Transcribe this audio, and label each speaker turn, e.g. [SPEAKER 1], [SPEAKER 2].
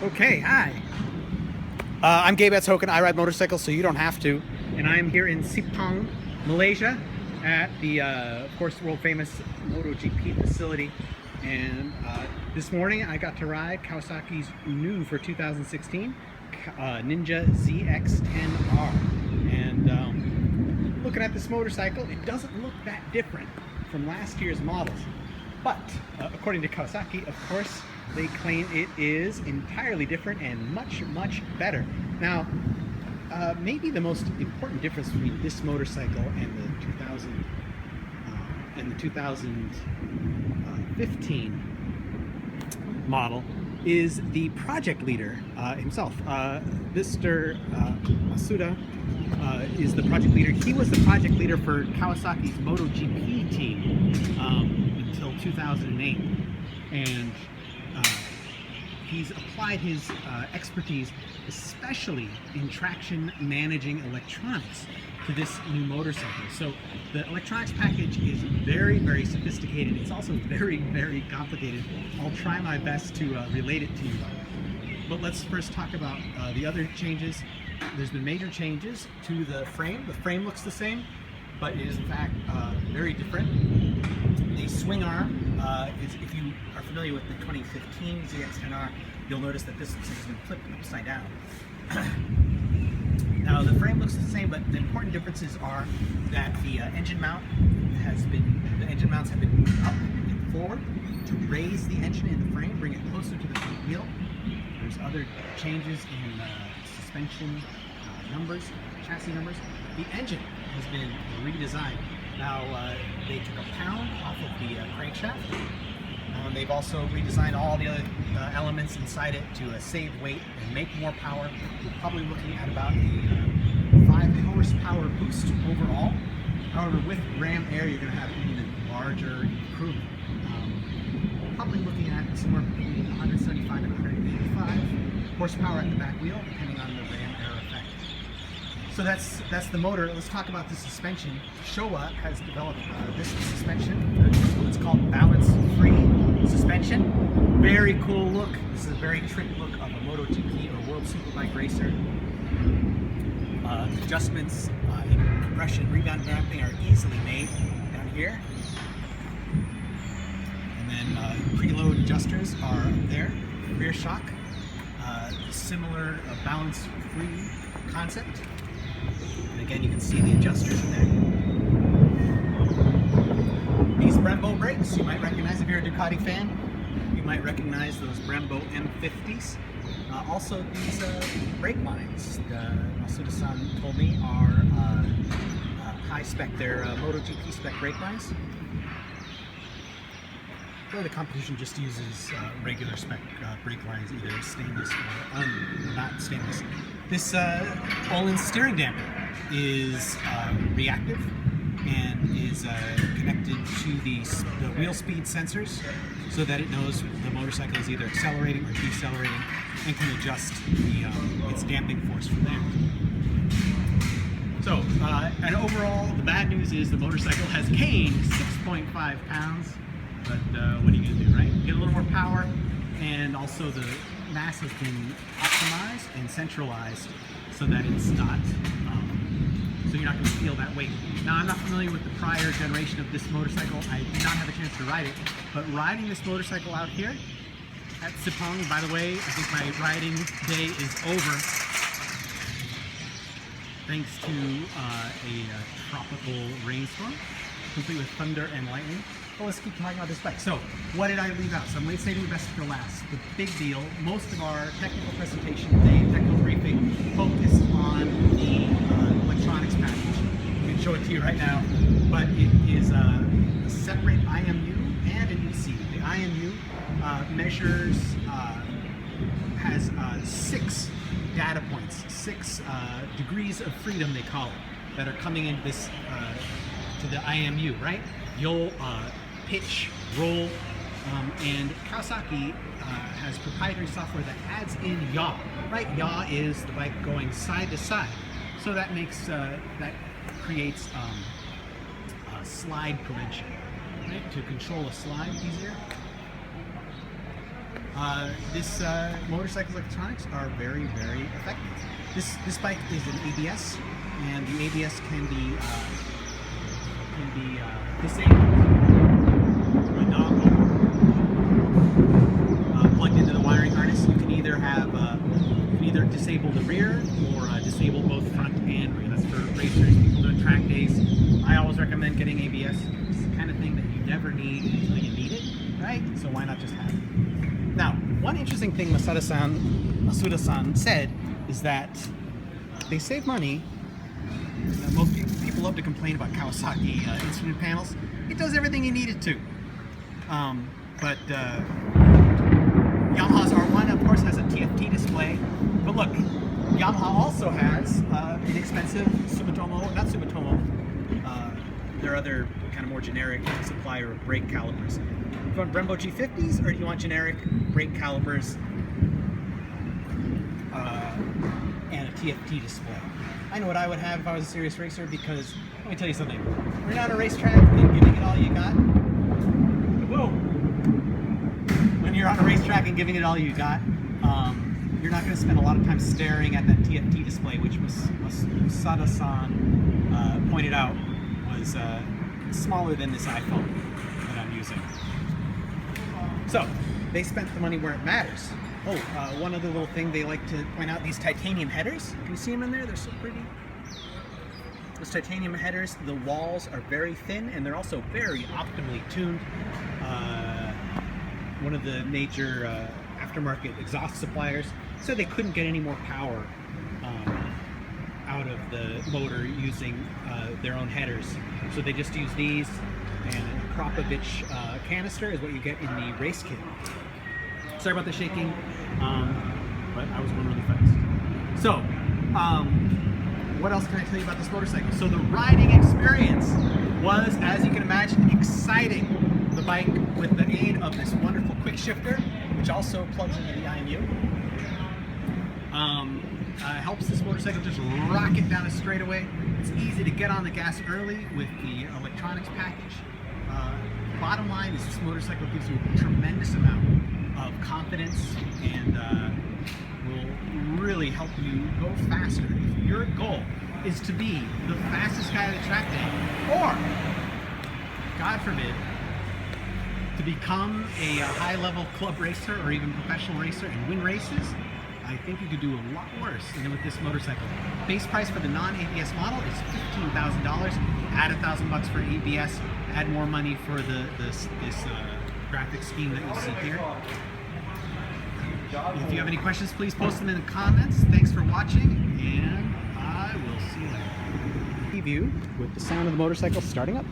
[SPEAKER 1] Okay, hi. I'm Gabe Ets-Hokin. I ride motorcycles so you don't have to. And I'm here in Sepang, Malaysia at the, of course, world famous MotoGP facility. And this morning I got to ride Kawasaki's new for 2016 Ninja ZX-10R. And looking at this motorcycle, it doesn't look that different from last year's models. But according to Kawasaki, of course, they claim it is entirely different and much, much better. Now, maybe the most important difference between this motorcycle and the 2015 model is the project leader himself. Mr. Masuda is the project leader. He was the project leader for Kawasaki's MotoGP team until 2008, and he's applied his expertise, especially in traction managing electronics, to this new motorcycle. So the electronics package is very, very sophisticated. It's also very, very complicated. I'll try my best to relate it to you. But let's first talk about the other changes. There's been major changes to the frame. The frame looks the same, but it is in fact very different. The swing arm is, if you are familiar with the 2015 ZX-10R, you'll notice that this looks like it's been flipped upside down. Now the frame looks the same, but the important differences are that the engine mounts have been moved up and forward to raise the engine in the frame, bring it closer to the front wheel. There's other changes in suspension numbers, chassis numbers. The engine has been redesigned. Now they took a pound off of the crankshaft. They've also redesigned all the other elements inside it to save weight and make more power. We're probably looking at about a 5 horsepower boost overall. However, with Ram Air, you're going to have an even larger improvement. Probably looking at somewhere between 175 and 185 horsepower at the back wheel, depending on the Ram Air effect. So that's the motor. Let's talk about the suspension. Showa has developed this suspension. It's called balance-free suspension. Very cool look. This is a very trick look of a MotoGP or World Superbike racer. Adjustments in compression, rebound damping are easily made down here. And then preload adjusters are up there. Rear shock, similar balance-free concept. And again, you can see the adjusters in there. These Brembo brakes, you might recognize if you're a Ducati fan. You might recognize those Brembo M50s. Also, these brake lines, Masuda-san told me, are high spec. They're MotoGP spec brake lines. Or the competition just uses regular spec brake lines, either stainless or not stainless. This Olin steering damper is reactive and is connected to the wheel speed sensors so that it knows the motorcycle is either accelerating or decelerating and can adjust its damping force from there. So, and overall, the bad news is the motorcycle has gained 6.5 pounds, but what are you going to do, right? Get a little more power, and also the mass has been optimized and centralized so that it's not, so you're not going to feel that weight. Now, I'm not familiar with the prior generation of this motorcycle. I did not have a chance to ride it, but riding this motorcycle out here at Sepang, by the way, I think my riding day is over thanks to a tropical rainstorm, complete with thunder and lightning. Well, let's keep talking about this bike. So, what did I leave out? So I'm saving the best for last. The big deal, most of our technical presentation today, technical briefing, focused on the electronics package. I can show it to you right now, but it is a separate IMU and an ECU. The IMU measures, has 6 data points, 6 degrees of freedom, they call it, that are coming into this, to the IMU, right? You'll pitch, roll, and Kawasaki has proprietary software that adds in yaw, right? Yaw is the bike going side to side, so that makes that creates slide prevention, right? To control a slide easier. This motorcycle electronics are very, very effective. This bike is an ABS, and the ABS can be disabled through a dongle plugged into the wiring harness. You can either have disable the rear or disable both front and rear. That's for racers, people doing track days. I always recommend getting ABS. It's the kind of thing that you never need until you need it, right? So why not just have it? Now, one interesting thing Masuda-san said is that they save money. Most people love to complain about Kawasaki instrument panels. It does everything you need it to. But Yamaha's R1, of course, has a TFT display. But look, Yamaha also has inexpensive their other kind of more generic supplier of brake calipers. Do you want Brembo G50s, or do you want generic brake calipers and a TFT display? I know what I would have if I was a serious racer, because let me tell you something. When you're on a racetrack and giving it all you got, when you're on a racetrack and giving it all you got, you're not going to spend a lot of time staring at that TFT display, which Masada-san pointed out was smaller than this iPhone that I'm using. So they spent the money where it matters. Oh, one other little thing they like to point out, these titanium headers. Can you see them in there? They're so pretty. Those titanium headers, the walls are very thin, and they're also very optimally tuned. One of the major aftermarket exhaust suppliers said they couldn't get any more power out of the motor using their own headers. So they just use these, and a Kropovich canister is what you get in the race kit. Sorry about the shaking, but I was going really fast. So, what else can I tell you about this motorcycle? So the riding experience was, as you can imagine, exciting. The bike with the aid of this wonderful quick shifter, which also plugs into the IMU. Helps this motorcycle just rock it down a straightaway. It's easy to get on the gas early with the electronics package. Bottom line is this motorcycle gives you a tremendous amount of confidence and will really help you go faster. If your goal is to be the fastest guy at a track day, or, God forbid, to become a high-level club racer or even professional racer and win races, I think you could do a lot worse than with this motorcycle. Base price for the non-ABS model is $15,000. Add $1,000 for ABS. Add more money for this graphic scheme that you see here. If you have any questions, please post them in the comments. Thanks for watching, and I will see you later. Preview with the sound of the motorcycle starting up.